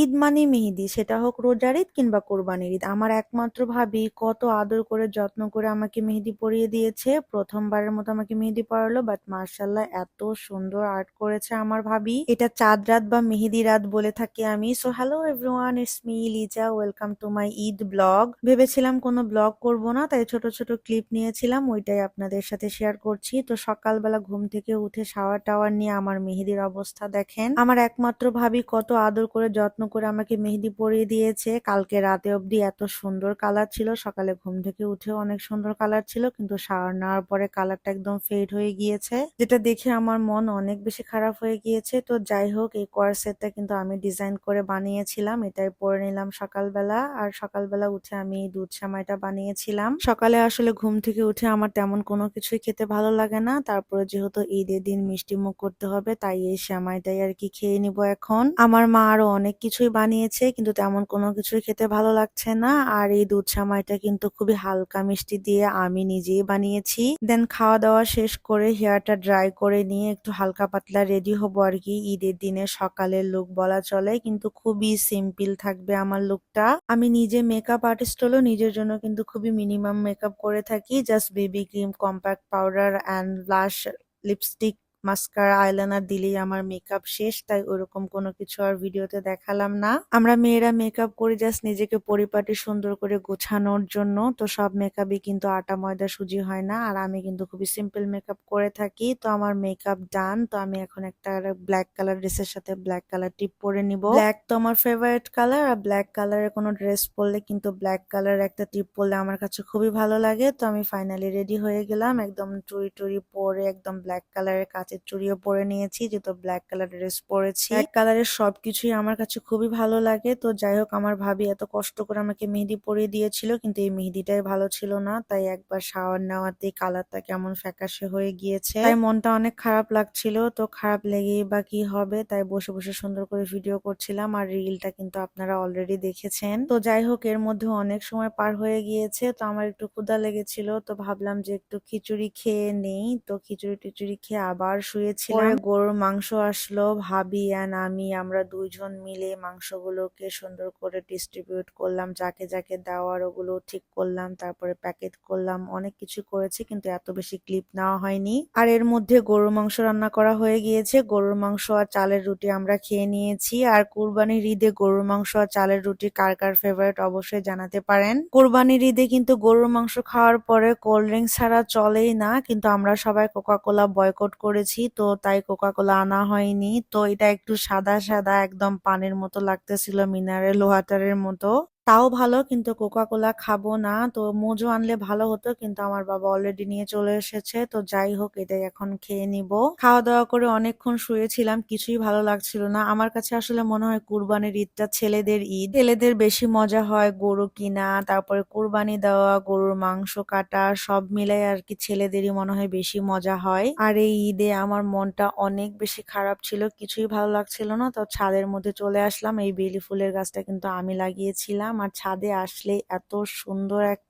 ঈদ মানে মেহেদি, সেটা হোক রোজার ঈদ কিংবা কোরবানির ঈদ। আমার একমাত্র ভাবি কত আদর করে যত্ন করে আমাকে মেহেদি পরিয়ে দিয়েছে। প্রথমবারের মতো আমাকে মেহেদি পরালো, বাট মার্শাল্লাহ এত সুন্দর আর্ট করেছে আমার ভাবি। এটা চাঁদ রাত বা মেহেদি রাত বলে থাকি আমি। So hello everyone, it's me Liza, welcome to my Eid blog. ভেবেছিলাম কোনো ব্লগ করব না, তাই ছোট ছোট ক্লিপ নিয়েছিলাম, ওইটাই আপনাদের সাথে শেয়ার করছি। তো সকালবেলা ঘুম থেকে উঠে শাওয়ার টাওয়ার নিয়ে আমার মেহেদির অবস্থা দেখেন। আমার একমাত্র ভাবি কত আদর করে যত্ন করে আমাকে মেহেদি পরিয়ে দিয়েছে। কালকে রাতে অবধি এত সুন্দর কালার ছিল, সকালে ঘুম থেকে উঠেও অনেক সুন্দর কালার ছিল, কিন্তু শাওয়ার নেওয়ার পরে কালারটা একদম ফেড হয়ে গিয়েছে, যেটা দেখে আমার মন অনেক বেশি খারাপ হয়ে গিয়েছে। তো যাই হোক, এই কোয়ার সেটটা কিন্তু আমি ডিজাইন করে বানিয়েছিলাম, এটাই পরে নিলাম সকালবেলা। আর সকালবেলা উঠে আমি এই দুধ সেমাইটা বানিয়েছিলাম। সকালে আসলে ঘুম থেকে উঠে আমার তেমন কোনো কিছুই খেতে ভালো লাগে না, তারপরে যেহেতু ঈদের দিন মিষ্টি মুখ করতে হবে, তাই এই সেমাইটাই আর কি খেয়ে নিব এখন। আমার মা আরো অনেক কিছুই বানিয়েছে, কিন্তু তেমন কোনো কিছুই খেতে ভালো লাগছে না। আর এই দুধ সেমাইটা কিন্তু খুবই হালকা মিষ্টি দিয়ে আমি নিজেই বানিয়েছি। দেন খাওয়া দাওয়া শেষ করে হেয়ারটা ড্রাই করে নিয়ে একটু হালকা পাতলা রেডি হবো আর কি। ঈদের দিনে সকালের লুক বলা চলে, কিন্তু খুবই সিম্পল থাকবে আমার লুকটা। আমি নিজে মেকআপ আর্টিস্ট হলেও নিজের জন্য কিন্তু খুবই মিনিমাম মেকআপ করে থাকি। Just baby cream, compact powder and blush, lipstick, mascara, eyeliner দিলেই আমার মেকআপ শেষ। তাই ওরকম কোনো কিছু আর ভিডিওতে দেখালাম না। আমরা মেয়েরা মেকআপ করি জাস্ট নিজেকে পরিপাটি সুন্দর করে গোছানোর জন্য। তো সব মেকআপই কিন্তু আটা ময়দা সুজি হয় না, আর আমি কিন্তু খুবই সিম্পল মেকআপ করে থাকি। তো আমার মেকআপ ডান। তো আমি এখন একটা ব্ল্যাক কালার ড্রেসের সাথে ব্ল্যাক কালার টিপ পরে নিব। ব্ল্যাক তো আমার ফেভারিট কালার, আর ব্ল্যাক কালারের কোনো ড্রেস পরলে কিন্তু ব্ল্যাক কালারের একটা টিপ পরলে আমার কাছে খুবই ভালো লাগে। তো আমি ফাইনালি রেডি হয়ে গেলাম, একদম চুড়ি টুড়ি পরে একদম ব্ল্যাক কালারের কাচের চুড়িও পরে নিয়েছি, যেহেতু ব্ল্যাক কালার ড্রেস পরেছি। ব্ল্যাক কালারের সবকিছুই আমার কাছে খুবই ভালো লাগে। তো যাই হোক, আমার ভাবি এত কষ্ট করে আমাকে মেহেদি পরিয়ে দিয়েছিল, কিন্তু এই মেহেদিটাই ভালো ছিল না, তাই একবার শাওয়ার নেওয়াতেই কালারটা কেমন ফ্যাকাশে হয়ে গিয়েছে, তাই মনটা অনেক খারাপ লাগছিল। তো খারাপ লেগেই বা কি হবে, তাই বসে বসে সুন্দর করে ভিডিও করছিলাম। আর রিলটা কিন্তু আপনারা অলরেডি দেখেছেন। তো যাই হোক, এর মধ্যে অনেক সময় পার হয়ে গিয়েছে, তো আমার একটু ক্ষুধা লেগেছিল, তো ভাবলাম যে একটু খিচুড়ি খেয়ে নেই। তো খিচুড়ি টিচুড়ি খেয়ে আবার শুয়েছিলাম। পরে গরুর মাংস আসলো, ভাবি অ্যান্ড আমরা দুইজন মিলে মাংসগুলোকে সুন্দর করে ডিস্ট্রিবিউট করলাম, যাকে যাকে দেওয়ার ওগুলো ঠিক করলাম, তারপরে প্যাকেট করলাম, অনেক কিছু করেছি, কিন্তু এত বেশি ক্লিপ নেওয়া হয়নি। আর এর মধ্যে গরুর মাংস রান্না করা হয়ে গিয়েছে। গরুর মাংস আর চালের রুটি আমরা খেয়ে নিয়েছি। আর কুরবানির ঈদে গরুর মাংস আর চালের রুটি কার কার ফেভারিট অবশ্যই জানাতে পারেন। কুরবানির ঈদে কিন্তু গরুর মাংস খাওয়ার পরে কোল্ড ড্রিঙ্কস ছাড়া চলেই না, কিন্তু আমরা সবাই কোকা কোলা বয়কট করেছি, তো তাই কোকা কোলা আনা হয়নি। তো এটা একটু সাদা সাদা একদম পানির মতো লাগতেছিল, মিনারেল ওয়াটারের মতো। তাও ভালো, কিন্তু কোকা কোলা খাবো না। তো মোজো আনলে ভালো হতো, কিন্তু আমার বাবা অলরেডি নিয়ে চলে এসেছে। তো যাই হোক, এটাই এখন খেয়ে নিব। খাওয়া দাওয়া করে অনেকক্ষণ শুয়েছিলাম, কিছুই ভালো লাগছিল না। আমার কাছে আসলে মনে হয় কুরবানির ঈদটা ছেলেদের ঈদ, ছেলেদের বেশি মজা হয়। গরু কিনা, তারপরে কুরবানি দেওয়া, গরুর মাংস কাটা, সব মিলাই আর কি ছেলেদেরই মনে হয় বেশি মজা হয়। আর এই ঈদে আমার মনটা অনেক বেশি খারাপ ছিল, কিছুই ভালো লাগছিল না। তো ছাদের মধ্যে চলে আসলাম। এই বেলি ফুলের গাছটা কিন্তু আমি লাগিয়েছিলাম, আর ছাদে আসলে এত সুন্দর একটা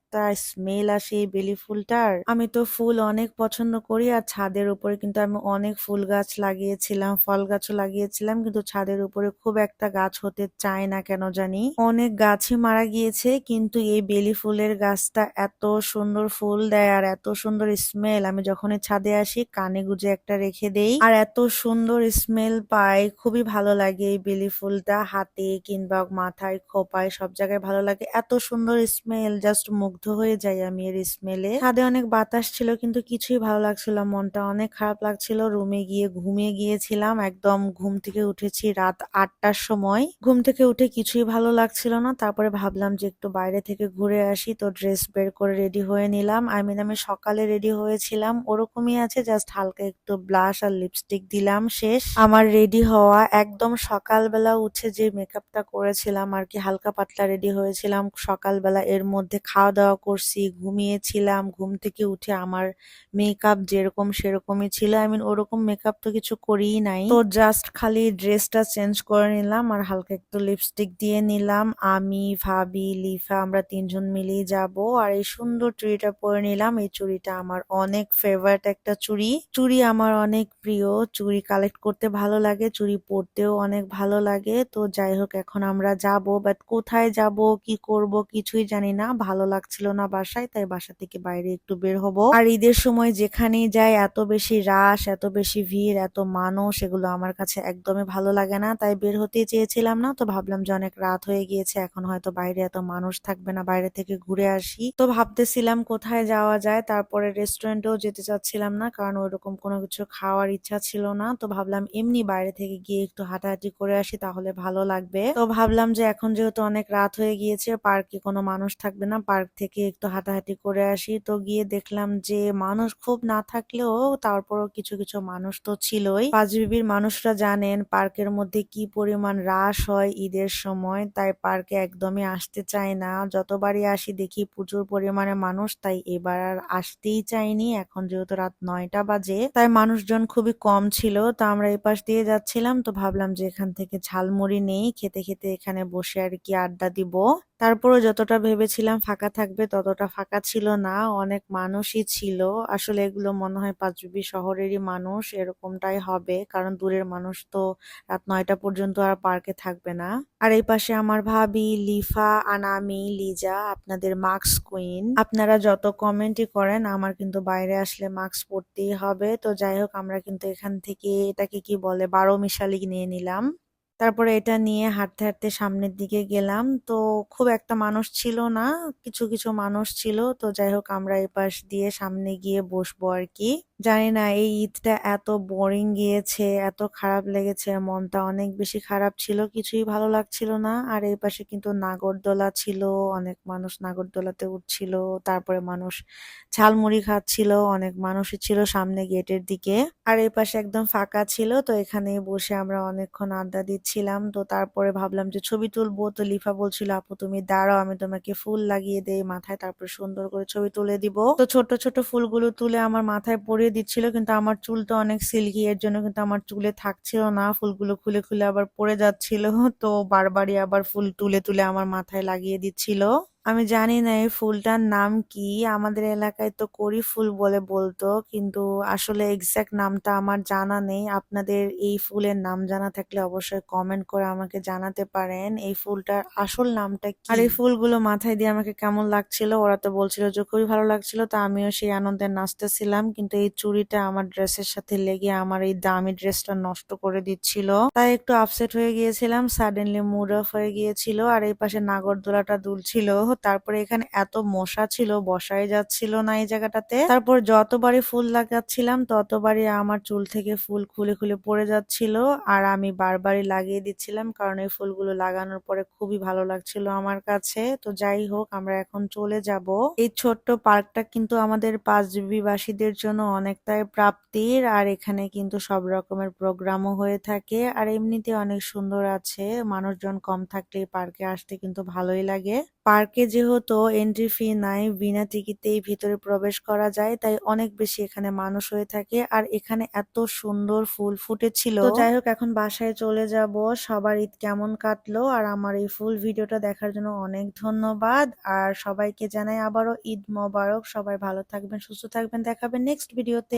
স্মেল আসে এই বেলি ফুলটার। আমি তো ফুল অনেক পছন্দ করি, আর ছাদের উপরে কিন্তু আমি অনেক ফুল গাছ লাগিয়েছিলাম, ফল গাছও লাগিয়েছিলাম, কিন্তু ছাদের উপরে খুব একটা গাছ হতে চায় না কেন জানি, অনেক গাছই মারা গিয়েছে। কিন্তু এই বেলি ফুলের গাছটা এত সুন্দর ফুল দেয় আর এত সুন্দর স্মেল, আমি যখনই ছাদে আসি কানে গুজে একটা রেখে দেই, আর এত সুন্দর স্মেল পাই, খুবই ভালো লাগে। এই বেলি ফুলটা হাতে কিংবা মাথায় খোপায় সব জায়গায় ভালো লাগে, এত সুন্দর স্মেল, জাস্ট মুগ্ধ হয়ে যাই আমি এর স্মেলে। ছাদে অনেক বাতাস ছিল, কিন্তু কিছুই ভালো লাগছিল, মনটা অনেক খারাপ লাগছিল। রুমে গিয়ে ঘুমিয়ে গিয়েছিলাম, একদম ঘুম থেকে উঠেছি রাত 8টার সময়। ঘুম থেকে উঠে কিছুই ভালো লাগছিল না, তারপরে ভাবলাম যে একটু বাইরে থেকে ঘুরে আসি। তো ড্রেস বের করে রেডি হয়ে নিলাম। আমি সকালে রেডি হয়েছিলাম ওরকমই আছে, জাস্ট হালকা একটু ব্লাশ আর লিপস্টিক দিলাম, শেষ আমার রেডি হওয়া। একদম সকালবেলা উঠে যে মেকআপটা করেছিলাম আর কি, হালকা পাতলা রেডি হয়েছিলাম সকালবেলা, এর মধ্যে খাওয়া দাওয়া দাওয়া করছি, ঘুমিয়েছিলাম। ঘুম থেকে উঠে আমার মেকআপ যেরকম সেরকমই ছিল। আই মিন ওরকম মেকআপ তো কিছু করিই নাই। তো জাস্ট খালি ড্রেসটা চেঞ্জ করে নিলাম আর হালকা একটু লিপস্টিক দিয়ে নিলাম। আমি, ভাবি, লিফা আমরা তিনজন মিলেই যাব। আর এই সুন্দর চুড়িটা পরে নিলাম। এই চুড়িটা আমার অনেক ফেভারিট একটা চুড়ি। চুড়ি আমার অনেক প্রিয়। চুড়ি কালেক্ট করতে ভালো লাগে, চুড়ি পরতেও অনেক ভালো লাগে। তো যাই হোক এখন আমরা যাব, বাট কোথায় যাব কি করব কিছুই জানি না। ভালো লাগছিল না বাসায়, তাই বাসা থেকে বাইরে একটু বের হব। আর ঈদের সময় যেখানেই যাই এত বেশি রাশ, এত বেশি ভিড়, এত মানুষ, এগুলো আমার কাছে একদমই ভালো লাগে না। তাই বের হতেই চেয়েছিলাম না। তো ভাবলাম যে অনেক রাত হয়ে গিয়েছে, এখন হয়তো বাইরে এত মানুষ থাকবে না, বাইরে থেকে ঘুরে আসি। তো ভাবতেছিলাম কোথায় যাওয়া যায়। তারপরে রেস্টুরেন্টেও যেতে চাচ্ছিলাম না, কারণ ওইরকম কোনো কিছু খাওয়ার ইচ্ছা ছিল না। তো ভাবলাম এমনি বাইরে থেকে গিয়ে একটু হাঁটাহাঁটি করে আসি, তাহলে ভালো লাগবে। তো ভাবলাম যে এখন যেহেতু অনেক রাত হয়ে গিয়েছে, পার্কে কোনো মানুষ থাকবে না, পার্ক থেকে একটু হাঁটাহাঁটি করে আসি। তো গিয়ে দেখলাম যে মানুষ খুব না থাকলেও তারপরও কিছু কিছু মানুষ তো ছিলই। পাঁচবিবির মানুষরা জানেন পার্কের মধ্যে কি পরিমাণ রাশ হয় ঈদের সময়, তাই পার্কে একদমই আসতে চায় না। যতবারই আসি দেখি প্রচুর পরিমাণে মানুষ, তাই এবার আর আসতেই চাইনি। এখন যেহেতু রাত 9টা বাজে, তাই মানুষজন খুবই কম ছিল। তো আমরা এই পাশ দিয়ে যাচ্ছিলাম, তো ভাবলাম যে এখান থেকে ঝালমুড়ি নেই, খেতে খেতে এখানে বসে আর কি আড্ডা দিব। তারপরও যতটা ভেবেছিলাম ফাঁকা থাকবে ততটা ফাঁকা ছিল না, অনেক মানুষই ছিল। আসলে এগুলো মনে হয় পাঁচবিবি শহরেরই মানুষ, এরকমটাই হবে, কারণ দূরের মানুষ তো রাত 9টা পর্যন্ত আর পার্কে থাকবে না। আর এই পাশে আমার ভাবি, লিফা, আনামি, লিজা, আপনাদের মাস্ক কুইন। আপনারা যত কমেন্টই করেন আমার কিন্তু বাইরে আসলে মাস্ক পরতেই হবে। তো যাই হোক আমরা কিন্তু এখান থেকে এটাকে কি বলে 12 মিশালি নিয়ে নিলাম। তারপরে এটা নিয়ে হাঁটতে হাঁটতে সামনের দিকে গেলাম। তো খুব একটা মানুষ ছিল না, কিছু কিছু মানুষ ছিল। তো যাই হোক আমরা এই পাশ দিয়ে সামনে গিয়ে বসবো আর কি। জানি না এই ঈদটা এত বোরিং গিয়েছে, এত খারাপ লেগেছে, মনটা অনেক বেশি খারাপ ছিল, কিছুই ভালো লাগছিল না। আর এই পাশে কিন্তু নাগরদোলা ছিল, অনেক মানুষ নাগরদোলাতে উঠছিল। তারপরে মানুষ ঝালমুড়ি খাচ্ছিল, অনেক মানুষই ছিল সামনে গেটের দিকে। আর এই পাশে একদম ফাঁকা ছিল, তো এখানেই বসে আমরা অনেকক্ষণ আড্ডা দিচ্ছিলাম। তো তারপরে ভাবলাম যে ছবি তুলবো। তো লিফা বলছিল আপু তুমি দাঁড়াও, আমি তোমাকে ফুল লাগিয়ে দেই মাথায়, তারপর সুন্দর করে ছবি তুলে দিব। তো ছোট ছোট ফুলগুলো তুলে আমার মাথায় পরিয়ে দিচ্ছিল, কিন্তু আমার চুল তো অনেক সিল্কি, এর জন্য কিন্তু আমার চুলে থাকছিল না, ফুলগুলো খুলে খুলে আবার পড়ে যাচ্ছিল। তো বারবারই আবার ফুল তুলে তুলে আমার মাথায় লাগিয়ে দিচ্ছিল। আমি জানি না এই ফুলটার নাম কি, আমাদের এলাকায় তো কড়ি ফুল বলে বলতো, কিন্তু আসলে এক্সাক্ট নামটা আমার জানা নেই। আপনাদের এই ফুলের নাম জানা থাকলে অবশ্যই কমেন্ট করে আমাকে জানাতে পারেন এই ফুলটার আসল নামটা কি। আর এই ফুলগুলো মাথায় দিয়ে আমাকে কেমন লাগছিল, ওরা তো বলছিল যে খুবই ভালো লাগছিল, তো আমিও সেই আনন্দে নাচতেছিলাম। কিন্তু এই চুড়িটা আমার ড্রেসের সাথে লেগে আমার এই দামি ড্রেসটা নষ্ট করে দিচ্ছিল, তাই একটু আপসেট হয়ে গিয়েছিলাম, সাডেনলি মুড অফ হয়ে গিয়েছিল। আর এই পাশে নাগরদোলাটা দুলছিল। তারপরে এখানে এত মশা ছিল, বসাই যাচ্ছিল না এই জায়গাটাতে। তারপর যতবারই ফুল লাগাচ্ছিলাম ততবারই আমার চুল থেকে ফুল খুলে খুলে পড়ে যাচ্ছিল, আর আমি বারবারই লাগিয়ে দিচ্ছিলাম, কারণ এই ফুলগুলো লাগানোর পরে খুবই ভালো লাগছিল আমার কাছে। তো যাই হোক আমরা এখন চলে যাব। এই ছোট্ট পার্কটা কিন্তু আমাদের পাঁচবিবি বাসীদের জন্য অনেকটাই প্রাপ্তির, আর এখানে কিন্তু সব রকমের প্রোগ্রামও হয়ে থাকে, আর এমনিতে অনেক সুন্দর আছে। মানুষজন কম থাকলে পার্কে আসতে কিন্তু ভালোই লাগে। পার্কে যেহেতু এন্ট্রি ফি নাই, বিনা টিকিটেই ভিতরে প্রবেশ করা যায়, তাই অনেক বেশি এখানে মানুষ হয়ে থাকে। আর এখানে এত সুন্দর ফুল ফুটেছিল। তো যাই হোক এখন বাসায় চলে যাব। সবার ঈদ কেমন কাটলো আর আমার এই ফুল ভিডিওটা দেখার জন্য অনেক ধন্যবাদ। আর সবাইকে জানাই আবারও ঈদ মোবারক। সবাই ভালো থাকবেন, সুস্থ থাকবেন, দেখাবেন নেক্সট ভিডিওতে।